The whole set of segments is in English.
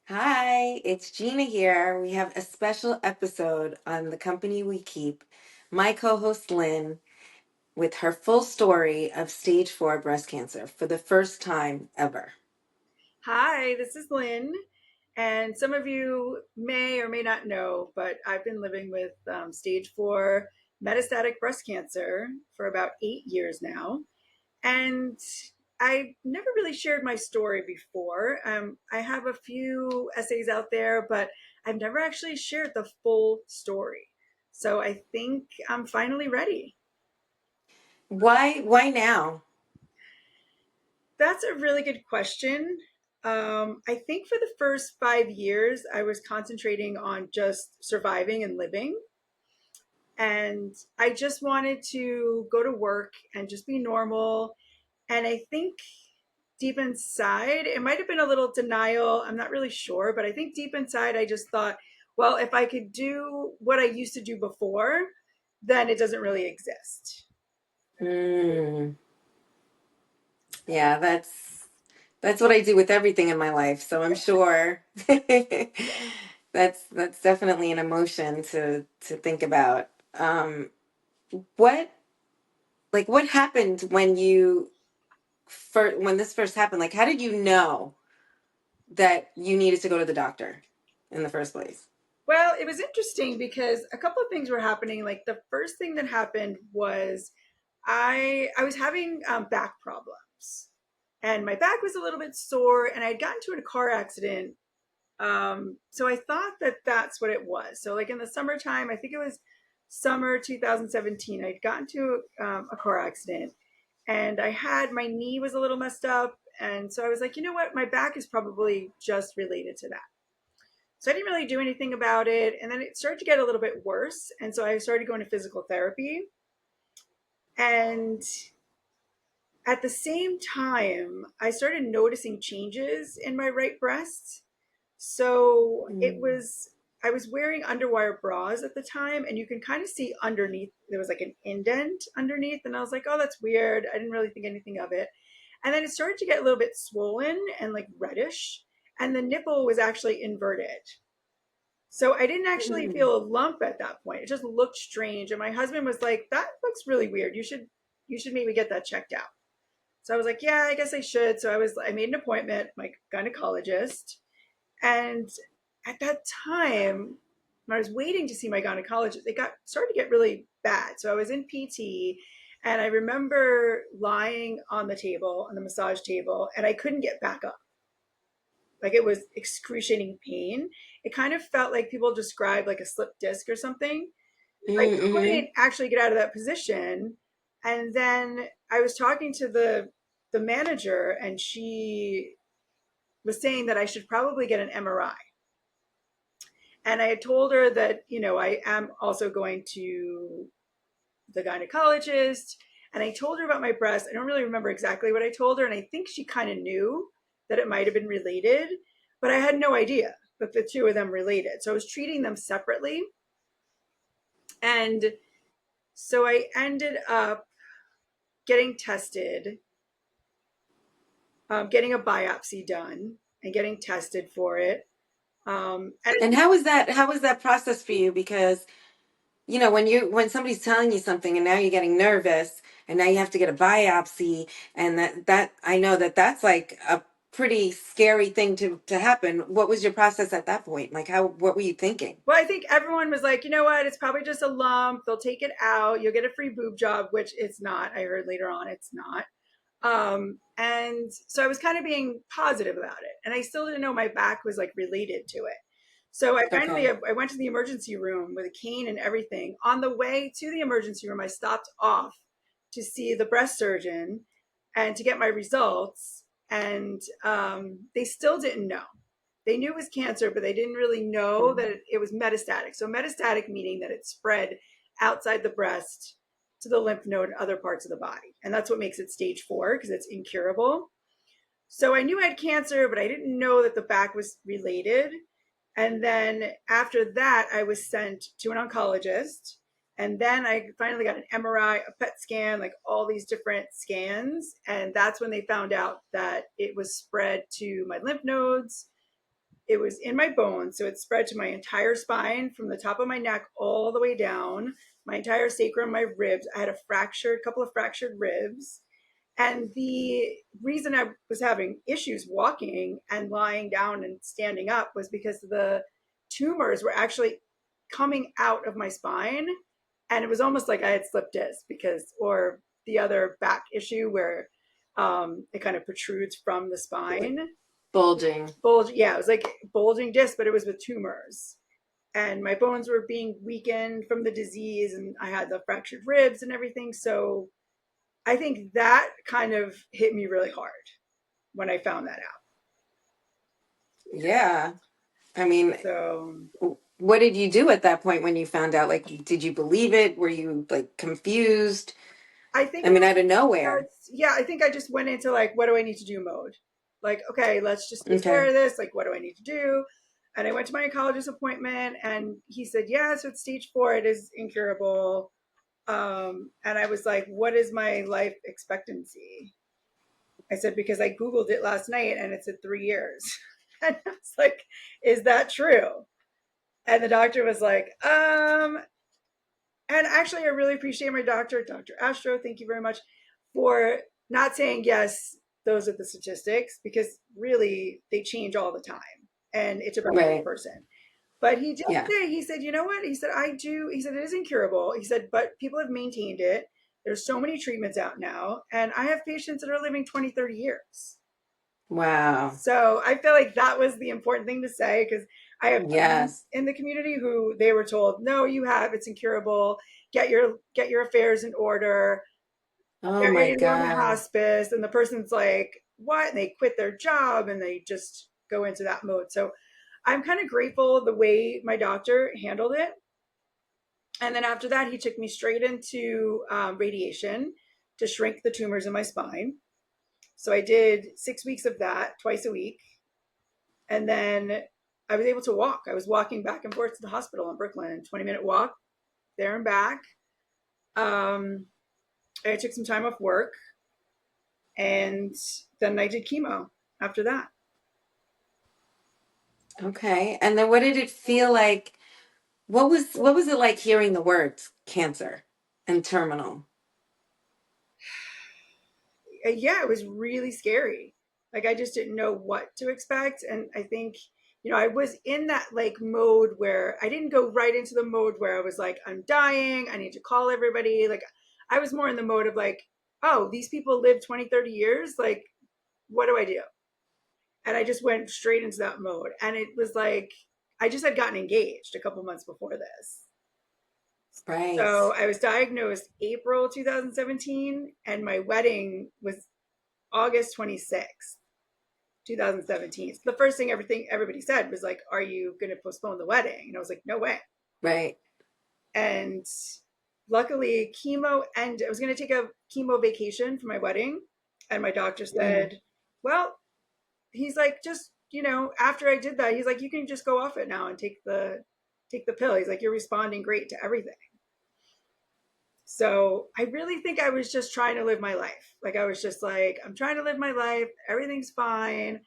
Hi, it's Gina here. We have a special episode on the company we keep. My co host Lynn with her full story of stage 4 breast cancer for the first time ever. Hi, this is Lynn. And some of you may or may not know, but I've been living with stage 4 metastatic breast cancer for about 8 years now. And I never really shared my story before. I have a few essays out there, but I've never actually shared the full story. So I think I'm finally ready. Why now? That's a really good question. I think for the first 5 years, I was concentrating on just surviving and living. And I just wanted to go to work and just be normal. And I think deep inside, it might have been a little denial. I'm not really sure, but I think deep inside, I just thought, well, if I could do what I used to do before, then it doesn't really exist. Mm, yeah, that's what I do with everything in my life. So I'm sure Yeah. that's definitely an emotion to think about. What what happened when when this first happened? Like, how did you know that you needed to go to the doctor in the first place? Well, it was interesting because a couple of things were happening. Like the first thing that happened was I was having back problems, and my back was a little bit sore, and I had gotten into a car accident. So I thought that that's what it was. So like in the summertime, I think it was summer 2017, I'd gotten to a car accident, and I had my knee was a little messed up, and so I was like, you know what, my back is probably just related to that. So I didn't really do anything about it. And then it started to get a little bit worse. And so I started going to physical therapy. And at the same time, I started noticing changes in my right breast. So Mm. I was wearing underwire bras at the time, and you can kind of see underneath, there was like an indent underneath. And I was like, oh, that's weird. I didn't really think anything of it. And then it started to get a little bit swollen and like reddish. And the nipple was actually inverted. So I didn't actually Mm. feel a lump at that point. It just looked strange. And my husband was like, that looks really weird. You should maybe get that checked out. So I was like, yeah, I guess I should. So I made an appointment, my gynecologist. And at that time, when I was waiting to see my gynecologist, it got started to get really bad. So I was in PT, and I remember lying on the table, on the massage table, and I couldn't get back up. Like it was excruciating pain. It kind of felt like people describe like a slip disc or something. I Mm-hmm. couldn't actually get out of that position. And then I was talking to the manager, and she was saying that I should probably get an MRI. And I had told her that, I am also going to the gynecologist. And I told her about my breast. I don't really remember exactly what I told her. And I think she kind of knew that it might have been related, but I had no idea that the two of them related. So I was treating them separately. And so I ended up getting tested, getting a biopsy done, and getting tested for it. And And how was that process for you? Because when somebody's telling you something and now you're getting nervous and now you have to get a biopsy, and that I know that's like a pretty scary thing to happen. What was your process at that point? Like, what were you thinking? well, I think everyone was like, you know what? It's probably just a lump. They'll take it out. You'll get a free boob job, which it's not. I heard later on it's not. And so I was kind of being positive about it. And I still didn't know my back was like related to it. So Okay. I went to the emergency room with a cane and everything. On the way to the emergency room, I stopped off to see the breast surgeon and to get my results. And they still didn't know. They knew it was cancer, but they didn't really know that it was metastatic. So metastatic meaning that it spread outside the breast to the lymph node and other parts of the body. And that's what makes it stage 4 because it's incurable. So I knew I had cancer, but I didn't know that the back was related. And then after that, I was sent to an oncologist. And then I finally got an MRI, a PET scan, like all these different scans. And that's when they found out that it was spread to my lymph nodes, it was in my bones. So it spread to my entire spine from the top of my neck all the way down, my entire sacrum, my ribs. I had a couple of fractured ribs. And the reason I was having issues walking and lying down and standing up was because the tumors were actually coming out of my spine. And it was almost like I had slipped disc or the other back issue where it kind of protrudes from the Like spine. bulging. Yeah, it was like bulging disc, but it was with tumors. And my bones were being weakened from the disease, and I had the fractured ribs and everything. So I think that kind of hit me really hard when I found that out. Yeah. I mean, So what did you do at that point when you found out? Like, did you believe it? Were you like confused? I think I mean, out of nowhere. yeah, I think I just went into like, what do I need to do mode? Like, okay, let's just take care Okay. of this. Like, what do I need to do? And I went to my oncologist appointment, and he said, yeah, so it's stage 4. It is incurable. And I was like, what is my life expectancy? I said, because I Googled it last night and it said 3 years. And I was like, is that true? And the doctor was like, and actually, I really appreciate my doctor, Dr. Astro. Thank you very much for not saying, yes, those are the statistics, because really they change all the time and it's about the Right. person. But he did Yeah. say, he said, you know what? He said, he said, it is incurable. He said, but people have maintained it. There's so many treatments out now. And I have patients that are living 20, 30 years. Wow. So I feel like that was the important thing to say, because I have friends Yes. in the community who they were told, no, it's incurable. Get your affairs in order. Oh They're my ready to go into God. hospice. And the person's like, what? And they quit their job and they just go into that mode. So I'm kind of grateful the way my doctor handled it. And then after that, he took me straight into radiation to shrink the tumors in my spine. So I did 6 weeks of that twice a week. And then I was able to walk. I was walking back and forth to the hospital in Brooklyn, 20-minute walk there and back. I took some time off work, and then I did chemo after that. Okay. And then what did it feel like? What was it like hearing the words cancer and terminal? Yeah, it was really scary. Like I just didn't know what to expect. And I think, I was in that like mode where I didn't go right into the mode where I was like, I'm dying. I need to call everybody. Like I was more in the mode of like, oh, these people live 20, 30 years. Like, what do I do? And I just went straight into that mode. And it was like, I just had gotten engaged a couple months before this. Right. So I was diagnosed April 2017, and my wedding was August 26th, 2017. So the first thing everybody said was like, "Are you going to postpone the wedding?" And I was like, "No way." Right. And luckily, chemo and I was going to take a chemo vacation for my wedding, and my doctor Mm. said, "Well," he's like, "just after I did that, he's like, you can just go off it now and take the pill." He's like, "You're responding great to everything." So I really think I was just trying to live my life. Like I was just like, I'm trying to live my life. Everything's fine.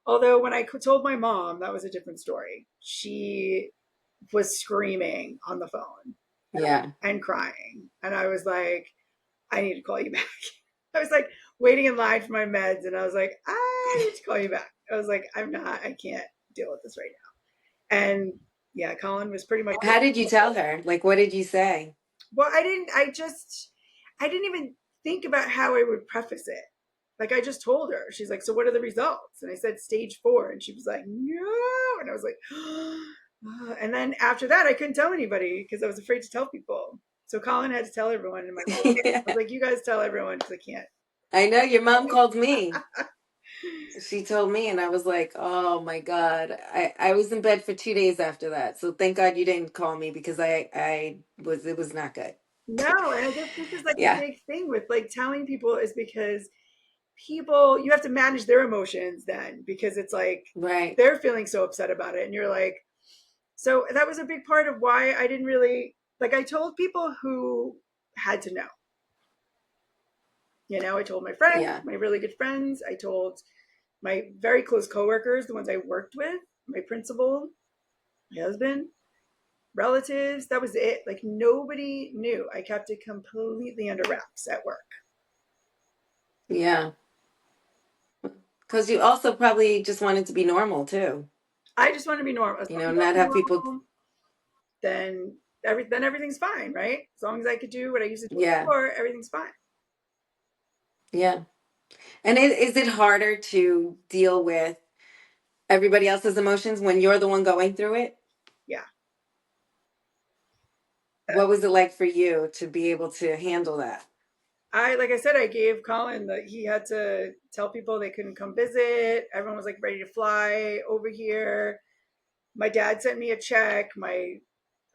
Although when I told my mom, that was a different story. She was screaming on the phone Yeah. and crying. And I was like, I need to call you back. I was like waiting in line for my meds. And I was like, I need to call you back. I was like, I can't deal with this right now. And yeah, Colin was pretty much How did you tell her? Like, what did you say? Well, I didn't even think about how I would preface it. Like I just told her. She's like, "So what are the results?" And I said stage 4, and she was like, "No." And I was like, and then after that, I couldn't tell anybody because I was afraid to tell people. So Colin had to tell everyone, and I was Yeah. like, "You guys tell everyone because I can't." I know your mom called me. She told me, and I was like, "Oh my God!" I was in bed for 2 days after that. So thank God you didn't call me because it was not good. No, and I guess this is like a Yeah. big thing with like telling people is because people you have to manage their emotions then because it's like Right. they're feeling so upset about it and you're like so that was a big part of why I didn't really like I told people who had to know. I told my friends, Yeah. my really good friends, I told my very close coworkers, the ones I worked with, my principal, my husband, relatives. That was it. Like nobody knew. I kept it completely under wraps at work. Yeah. Because you also probably just wanted to be normal too. I just want to be normal. As long as Not I'm have people. normal, then everything's fine, right? As long as I could do what I used to do Yeah. before, everything's fine. Yeah. And is it harder to deal with everybody else's emotions when you're the one going through it? Yeah. What was it like for you to be able to handle that? I like I said, I gave Colin that he had to tell people they couldn't come visit. Everyone was like ready to fly over here. My dad sent me a check. My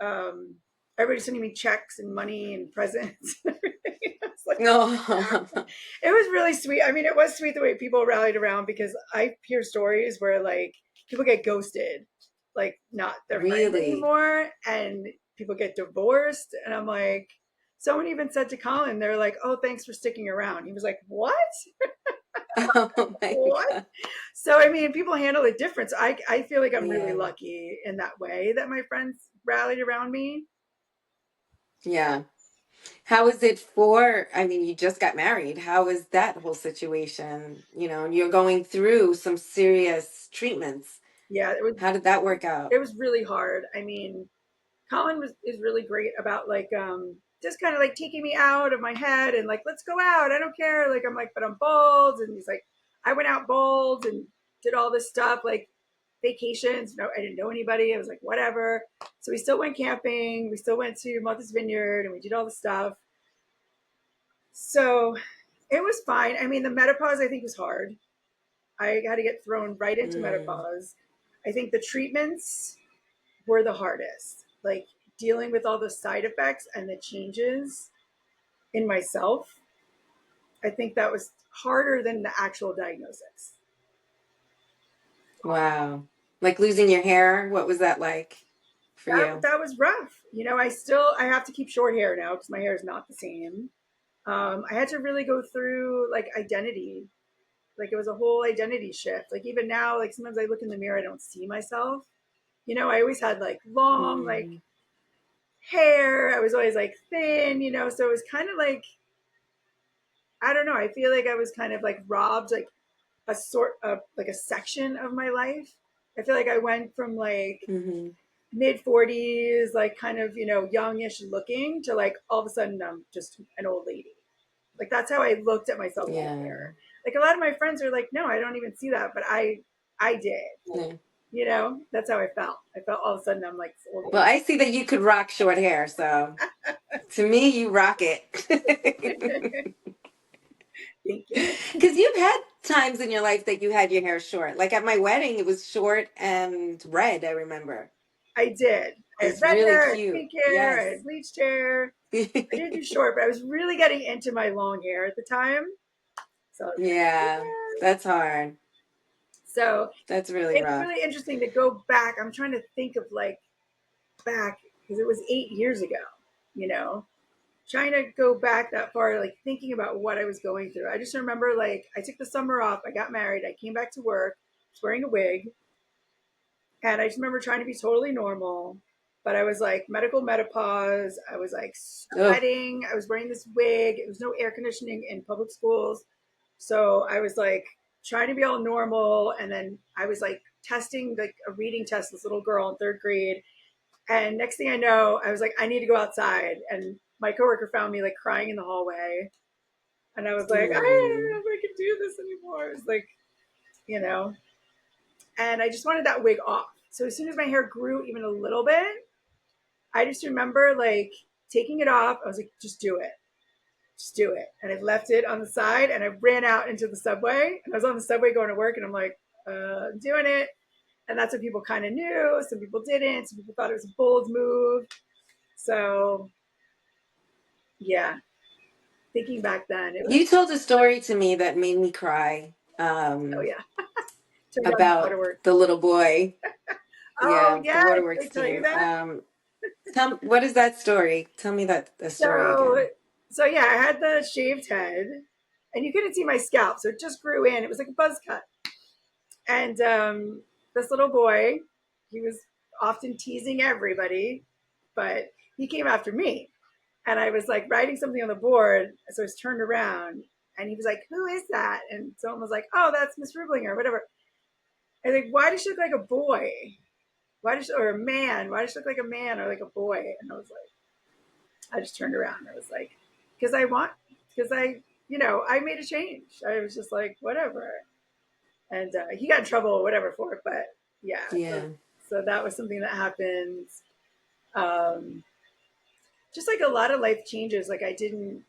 um everybody sending me checks and money and presents and everything. I was like, No. it was really sweet. I mean, it was sweet the way people rallied around because I hear stories where like people get ghosted, like not their friends Really? anymore, and people get divorced. And I'm like, someone even said to Colin, they're like, "Oh, thanks for sticking around." He was like, "What? Oh my What?" God. So I mean, people handle it different. So I feel like I'm really Yeah. lucky in that way that my friends rallied around me. Yeah. How is it for, I mean, you just got married. How is that whole situation? And you're going through some serious treatments. Yeah, How did that work out? it was really hard. I mean, Colin was is really great about like just kind of like taking me out of my head and like let's go out. I don't care. Like I'm like, but I'm bald, and he's like, I went out bald and did all this stuff like vacations. No, I didn't know anybody. I was like, whatever. So we still went camping. We still went to Martha's Vineyard, and we did all the stuff. So it was fine. I mean, the menopause I think was hard. I had to get thrown right into Mm, menopause. I think the treatments were the hardest. Like dealing with all the side effects and the changes in myself. I think that was harder than the actual diagnosis. wow. Like losing your hair, what was that like for you? That was rough. You know, I have to keep short hair now because my hair is not the same. I had to really go through like identity. Like it was a whole identity shift. Like even now, like sometimes I look in the mirror, I don't see myself. You know, I always had like long, like Mm, hair. I was always like thin, you know, so it was kind of like I don't know. I feel like I was kind of like robbed like a sort of like a section of my life. I feel like I went from like hmm. mid 40s, like kind of, you know, youngish looking to like all of a sudden I'm just an old lady. Like that's how I looked at myself in the Yeah. mirror. Like a lot of my friends are like, no, I don't even see that, but I did. Yeah. You know, that's how I felt. I felt all of a sudden I'm like this old Well, lady. I see that you could rock short hair, so to me, you rock it. Thank you. Because you've had times in your life that you had your hair short. Like at my wedding, it was short and red, I remember. I did. I It had was red really hair, I had cute. pink hair, I Yes. had bleached hair. I did do short, but I was really getting into my long hair at the time. So I was like, Yeah, yeah. that's hard. So That's really it's rough. really interesting to go back. I'm trying to think of like back because it was 8 years ago, you know, trying to go back that far, like thinking about what I was going through. I just remember like I took the summer off, I got married, I came back to work, I was wearing a wig, and I just remember trying to be totally normal. But I was like medical menopause. I was like Oh. sweating. I was wearing this wig. It was no air conditioning in public schools. So I was like trying to be all normal. And then I was like testing like a reading test, this little girl in third grade. And next thing I know, I was like, I need to go outside. And my coworker found me like crying in the hallway. And I was like, I don't know Mm. if I can do this anymore. It was like, you know, and I just wanted that wig off. So as soon as my hair grew even a little bit, I just remember like taking it off. I was like, just do it. And I left it on the side and I ran out into the subway. And I was on the subway going to work and I'm like, I'm doing it. And that's what people kind of knew. Some people didn't. Some people thought it was a bold move. So yeah, thinking back then, it was, You told a story to me that made me cry oh yeah, turned on the about waterworks. the little boy. Oh Yeah, the yeah, did waterworks I tell you team. that? What is that story? Tell me the story So, again. so yeah, I had the shaved head, and you couldn't see my scalp, so it just grew in. It was like a buzz cut, and this little boy. He was often teasing everybody, but he came after me. And I was like writing something on the board. So I was turned around and he was like, "Who is that?" And someone was like, "Oh, that's Miss Rublinger," or whatever. I was like, "Why does she look like a boy? Why does she, or a man? Why does she look like a man or like a boy?" And I was like, I just turned around. I was like, because I want, because I made a change. I was just like, whatever. And he got in trouble or whatever for it. But yeah, Yeah. so that was something that happened. Um, just like a lot of life changes. Like I couldn't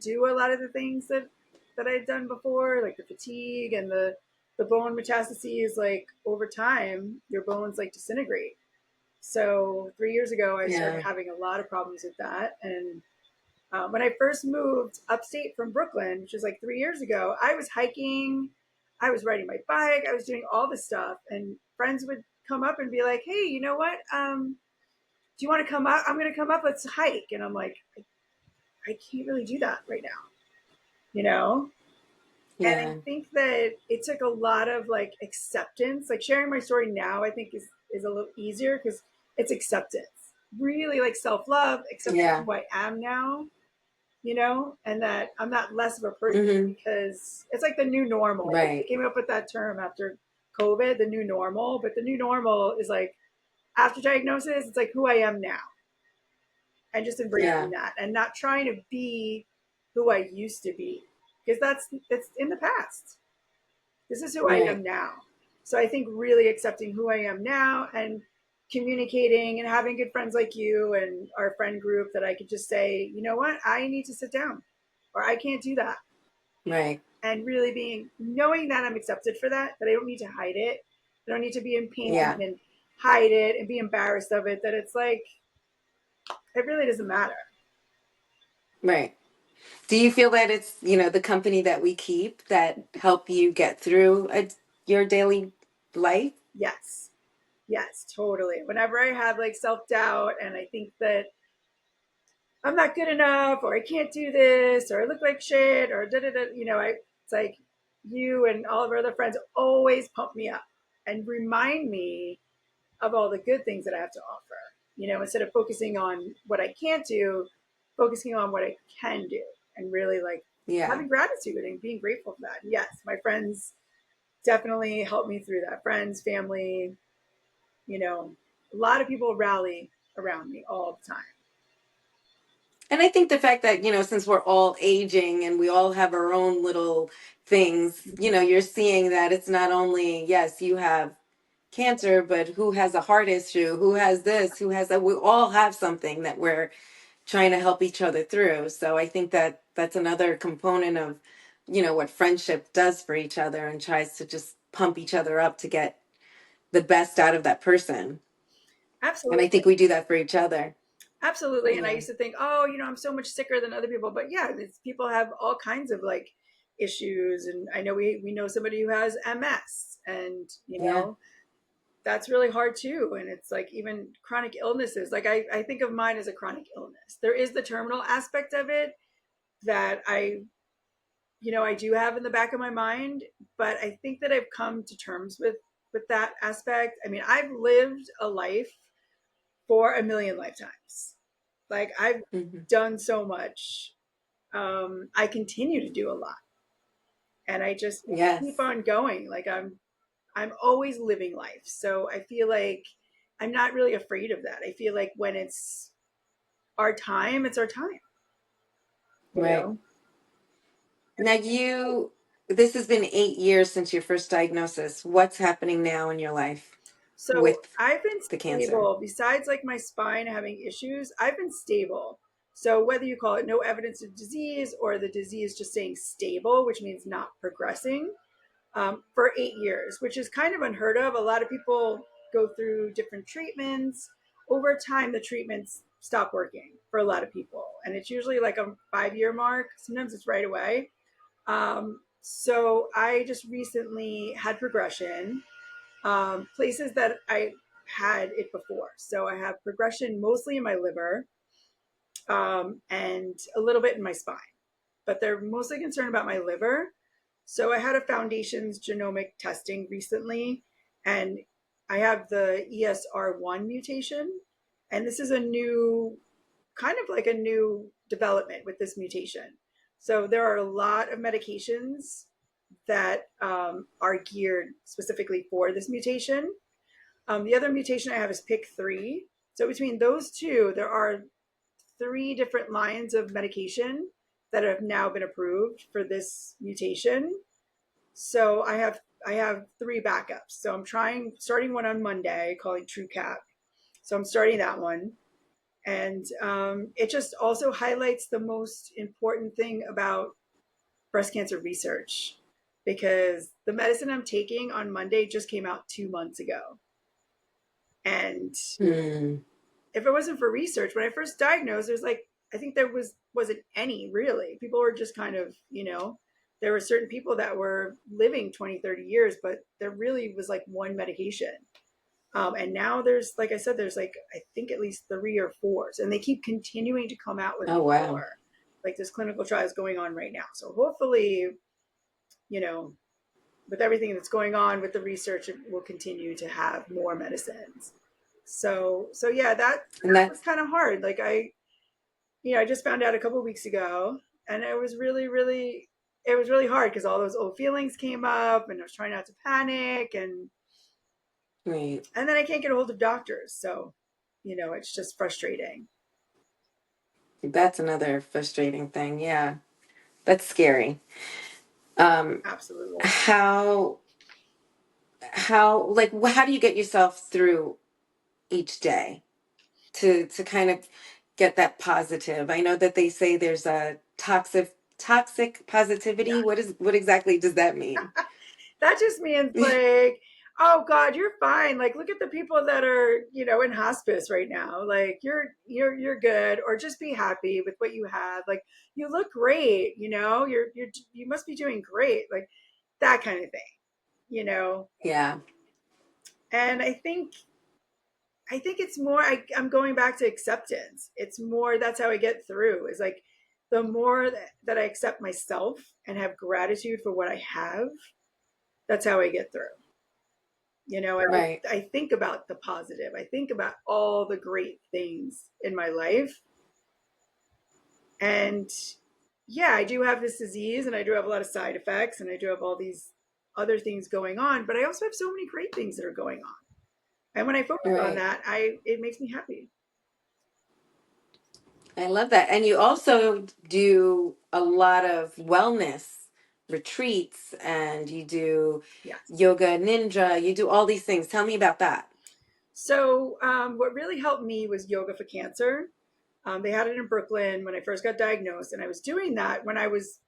do a lot of the things that I had done before, like the fatigue and the bone metastases. Like over time, your bones like disintegrate. So 3 years ago, I started Yeah. having a lot of problems with that. And when I first moved upstate from Brooklyn, which was like 3 years ago, I was hiking, I was riding my bike, I was doing all this stuff, and friends would come up and be like, "Hey, you know what? Do you want to come up? I'm going to come up. Let's hike." And I'm like, I can't really do that right now, you know. And I Yeah. think that it took a lot of like acceptance. Like sharing my story now, I think is a little easier because it's acceptance. Really like self love, accepting Yeah. who I am now, and that I'm not less of a person Hmm. because it's like the new normal. Like they Right. came up with that term after COVID, the new normal. But the new normal is like after diagnosis, it's like who I am now and just embracing Yeah. that and not trying to be who I used to be because it's in the past. This is who I am Right. now. So I think really accepting who I am now and communicating and having good friends like you and our friend group that I could just say, you know what, I need to sit down or I can't do that. Right. And really being knowing that I'm accepted for that, that I don't need to hide it. I don't need to be in pain Yeah. and hide it and be embarrassed of it. That it's like it really doesn't matter. Right. Do you feel that it's, the company that we keep that help you get through your daily life? Yes. Yes, totally. Whenever I have like self doubt and I think that I'm not good enough, or I can't do this, or I look like shit, or da da da. It's like you and all of our other friends always pump me up and remind me of all the good things that I have to offer. Instead of focusing on what I can't do, focusing on what I can do, and really like Yeah. having gratitude and being grateful for that. And yes, my friends definitely helped me through that. Friends, family, you know, a lot of people rally around me all the time. And I think the fact that, since we're all aging and we all have our own little things, you're seeing that it's not only, yes, you have cancer, but who has a heart issue, who has this, who has that. We all have something that we're trying to help each other through. So I think that that's another component of, what friendship does for each other and tries to just pump each other up to get the best out of that person. And I think Absolutely. we do that for each other. Absolutely. And I Yeah. used to think, oh, I'm so much sicker than other people. But yeah, people have all kinds of like issues. And I know we know somebody who has MS and, Yeah. that's really hard too. And it's like even chronic illnesses, like I think of mine as a chronic illness. There is the terminal aspect of it that I do have in the back of my mind, but I think that I've come to terms with that aspect. I mean, I've lived a life for a million lifetimes. Like I've Hmm. done so much. I continue to do a lot, and I just keep Yes. on going. Like I'm always living life, so I feel like I'm not really afraid of that. I feel like when it's our time, it's our time. You Right. know. Now this has been 8 years since your first diagnosis. What's happening now in your life So with I've been the cancer? stable. Besides, like my spine having issues, I've been stable. So whether you call it no evidence of disease or the disease just staying stable, which means not progressing, for 8 years, which is kind of unheard of. A lot of people go through different treatments. Over time, the treatments stop working for a lot of people. And it's usually like a 5 year mark. Sometimes it's right away. So I just recently had progression, places that I had it before. So I have progression mostly in my liver, and a little bit in my spine, but they're mostly concerned about my liver. So I had a foundation's genomic testing recently, and I have the ESR1 mutation, and this is a new, kind of like a new development with this mutation. So there are a lot of medications that are geared specifically for this mutation. The other mutation I have is PIK3. So between those two, there are three different lines of medication that have now been approved for this mutation. So I have three backups. So I'm starting one on Monday called TrueCap. So I'm starting that one, and it just also highlights the most important thing about breast cancer research, because the medicine I'm taking on Monday just came out 2 months ago, and Hmm. if it wasn't for research, when I first diagnosed, there's like, I think there wasn't any really. People were just kind of, there were certain people that were living 20, 30 years, but there really was like one medication. And now there's, like I said, there's like, I think at least three or four. And they keep continuing to come out with Oh, wow. more. Like this clinical trial is going on right now. So hopefully, you know, with everything that's going on with the research, it will continue to have more medicines. So yeah, And that was that's kind of hard. Like I just found out a couple of weeks ago, and it was really hard because all those old feelings came up, and I was trying not to panic, right. and then I can't get a hold of doctors, so it's just frustrating. That's another frustrating thing. Yeah. That's scary. Um, Absolutely. how how do you get yourself through each day to kind of get that positive? I know that they say there's a toxic positivity. What exactly does that mean? That just means like, oh God, you're fine. Like, look at the people that are, in hospice right now. Like, you're good, or just be happy with what you have. Like, you look great. You must be doing great. Like that kind of thing. Yeah. And I think it's more. I'm going back to acceptance. It's more. That's how I get through. Is like the more that I accept myself and have gratitude for what I have. That's how I get through. Right. I think about the positive. I think about all the great things in my life. And yeah, I do have this disease, and I do have a lot of side effects, and I do have all these other things going on, but I also have so many great things that are going on. And when I focus on Right. that, it makes me happy. I love that. And you also do a lot of wellness retreats, and you do Yes. yoga ninja, you do all these things. Tell me about that. So, what really helped me was Yoga for Cancer. They had it in Brooklyn when I first got diagnosed, and I was doing that when I was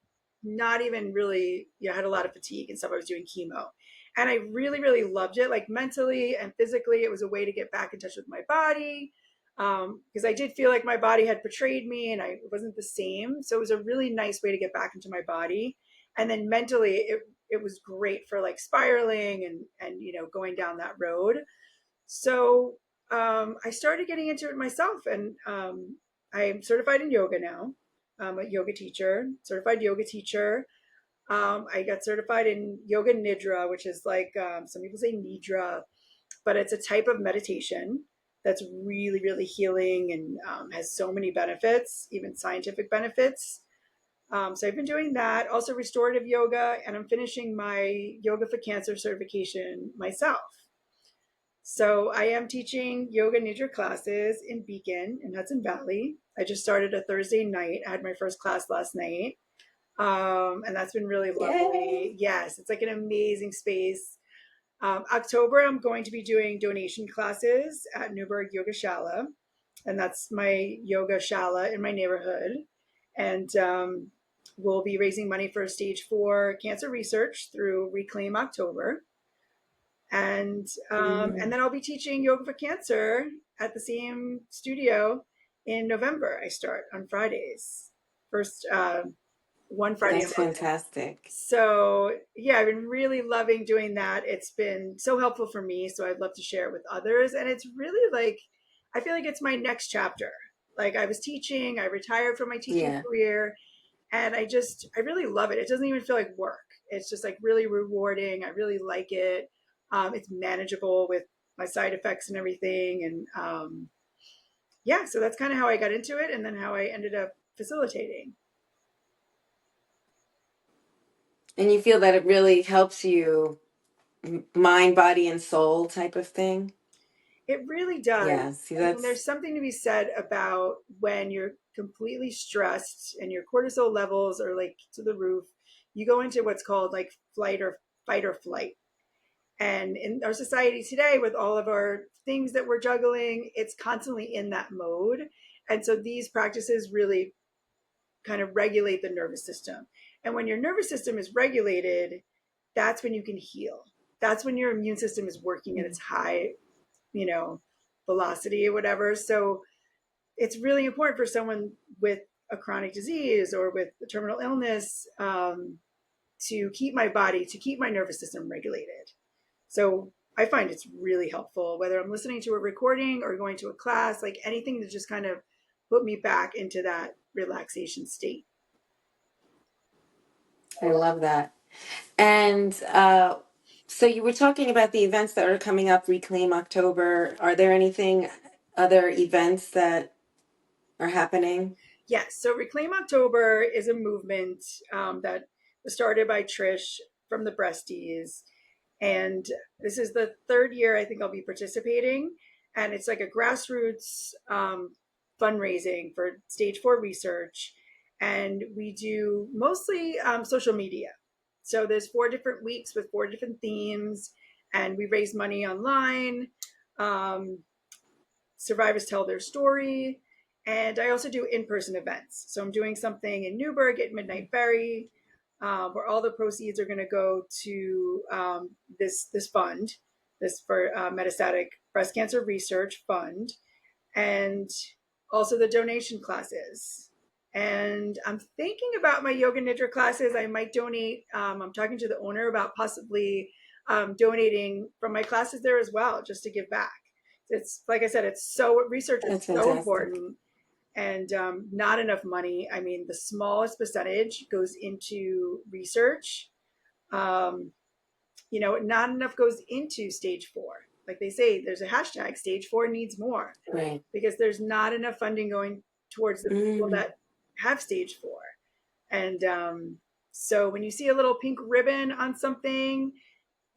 not even really, I had a lot of fatigue and stuff. I was doing chemo, and I really, really loved it. Like mentally and physically, it was a way to get back in touch with my body, because I did feel like my body had betrayed me, and I wasn't the same. So it was a really nice way to get back into my body, and then mentally, it was great for like spiraling and going down that road. So I started getting into it myself, and I'm certified in yoga now. I'm a yoga teacher, certified yoga teacher. I got certified in yoga nidra, which is like some people say nidra, but it's a type of meditation that's really, really healing and has so many benefits, even scientific benefits. So I've been doing that. Also restorative yoga, and I'm finishing my yoga for cancer certification myself. So I am teaching yoga nidra classes in Beacon in Hudson Valley. I just started a Thursday night. I had my first class last night. And that's been really Yay. lovely. Yes, it's like an amazing space. October, I'm going to be doing donation classes at Newburgh Yoga Shala, and that's my yoga shala in my neighborhood. And we'll be raising money for stage 4 cancer research through Reclaim October, and Mm, then I'll be teaching yoga for cancer at the same studio in November. I start on Fridays, first one Friday a that's month. fantastic. So yeah, I've been really loving doing that. It's been so helpful for me. So I'd love to share it with others. And it's really like, I feel like it's my next chapter. Like I was teaching, I retired from my teaching Yeah. career, and I really love it. It doesn't even feel like work. It's just like really rewarding. I really like it. It's manageable with my side effects and everything. And yeah, so that's kind of how I got into it, and then how I ended up facilitating. And you feel that it really helps you mind, body, and soul type of thing? It really does. Yeah, see, I mean, that's there's something to be said about when you're completely stressed and your cortisol levels are like to the roof. You go into what's called like flight or fight or flight. And in our society today, with all of our things that we're juggling, it's constantly in that mode. And so these practices really kind of regulate the nervous system. And when your nervous system is regulated, that's when you can heal. That's when your immune system is working at its high, you know, velocity or whatever. So it's really important for someone with a chronic disease or with a terminal illness, to keep my body, to keep my nervous system regulated. So I find it's really helpful, whether I'm listening to a recording or going to a class, like anything to just kind of put me back into that relaxation state. I love that. And so you were talking about the events that are coming up, Reclaim October. Are there anything, other events that are happening? Yes, so Reclaim October is a movement that was started by Trish from the Breasties. And this is the third year I think I'll be participating. And it's like a grassroots fundraising for stage 4 research. And we do mostly social media. So there's 4 different weeks with 4 different themes, and we raise money online. Um, Survivors tell their story. And I also do in-person events. So I'm doing something in Newburgh at Midnight Ferry, where all the proceeds are going to go to this fund, this for metastatic breast cancer research fund, and also the donation classes. And I'm thinking about my yoga nidra classes. I might donate. I'm talking to the owner about possibly donating from my classes there as well, just to give back. It's like I said, it's so research is That's so fantastic. important, and not enough money. I mean, the smallest percentage goes into research. Um, not enough goes into stage 4. Like they say, there's a hashtag, stage 4 needs more, Right. because there's not enough funding going towards the people Mm, that have stage 4. And so when you see a little pink ribbon on something,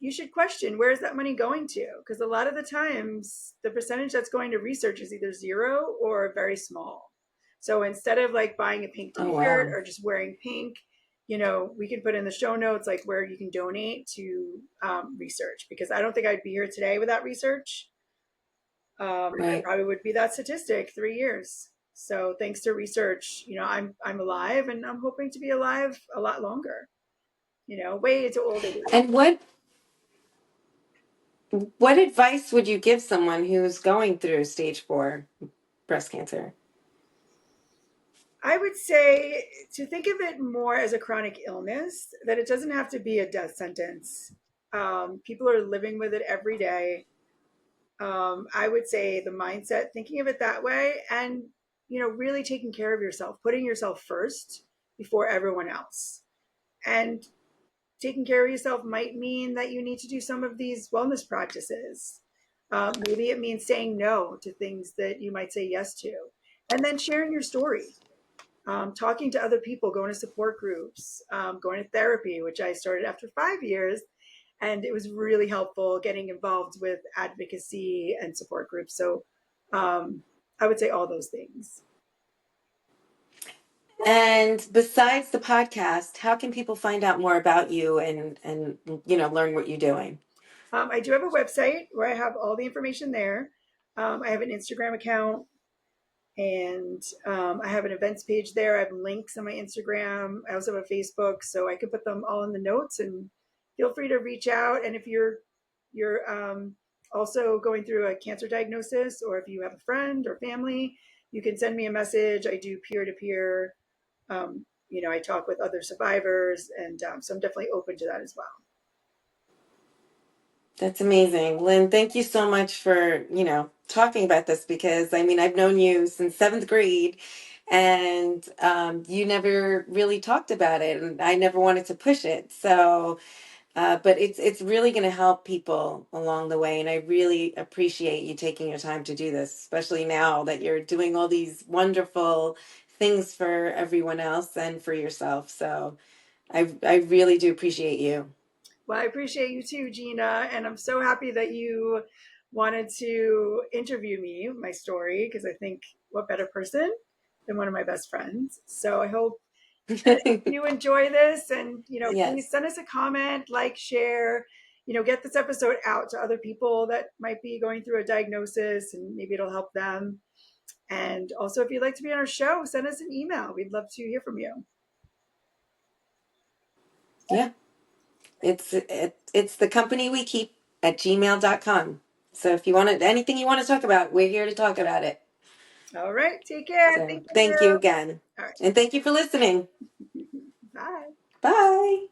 you should question, where is that money going to? Because a lot of the times the percentage that's going to research is either zero or very small. So instead of like buying a pink oh, t-shirt wow. or just wearing pink, we can put in the show notes like where you can donate to research, because I don't think I'd be here today without research. I Right. probably would be that statistic 3 years. So thanks to research, I'm alive, and I'm hoping to be alive a lot longer. Way into old age. And what advice would you give someone who's going through stage 4 breast cancer? I would say to think of it more as a chronic illness, that it doesn't have to be a death sentence. People are living with it every day. I would say the mindset, thinking of it that way, and really taking care of yourself, putting yourself first before everyone else. And taking care of yourself might mean that you need to do some of these wellness practices. Maybe it means saying no to things that you might say yes to, and then sharing your story, talking to other people, going to support groups, going to therapy, which I started after 5 years. And it was really helpful getting involved with advocacy and support groups. So I would say all those things. And besides the podcast, how can people find out more about you and learn what you're doing? I do have a website where I have all the information there. I have an Instagram account, and I have an events page there. I have links on my Instagram. I also have a Facebook, so I can put them all in the notes. And feel free to reach out. And if you're also going through a cancer diagnosis, or if you have a friend or family, you can send me a message. I do peer to peer. I talk with other survivors, and so I'm definitely open to that as well. That's amazing. Lynn, thank you so much for, talking about this because I mean, I've known you since seventh grade and you never really talked about it and I never wanted to push it. So But it's really going to help people along the way, and I really appreciate you taking your time to do this, especially now that you're doing all these wonderful things for everyone else and for yourself. So I really do appreciate you. Well, I appreciate you too, Gina, and I'm so happy that you wanted to interview me, my story, because I think what better person than one of my best friends. So I hope you enjoy this, and please Yes. send us a comment, like, share, get this episode out to other people that might be going through a diagnosis, and maybe it'll help them. And also, if you'd like to be on our show, send us an email. We'd love to hear from you. Yeah. It's the company we keep at gmail.com. So if you want anything you want to talk about, we're here to talk about it. All right, take care. So Thank you. thank you again. All And thank you for listening. right. Bye. Bye.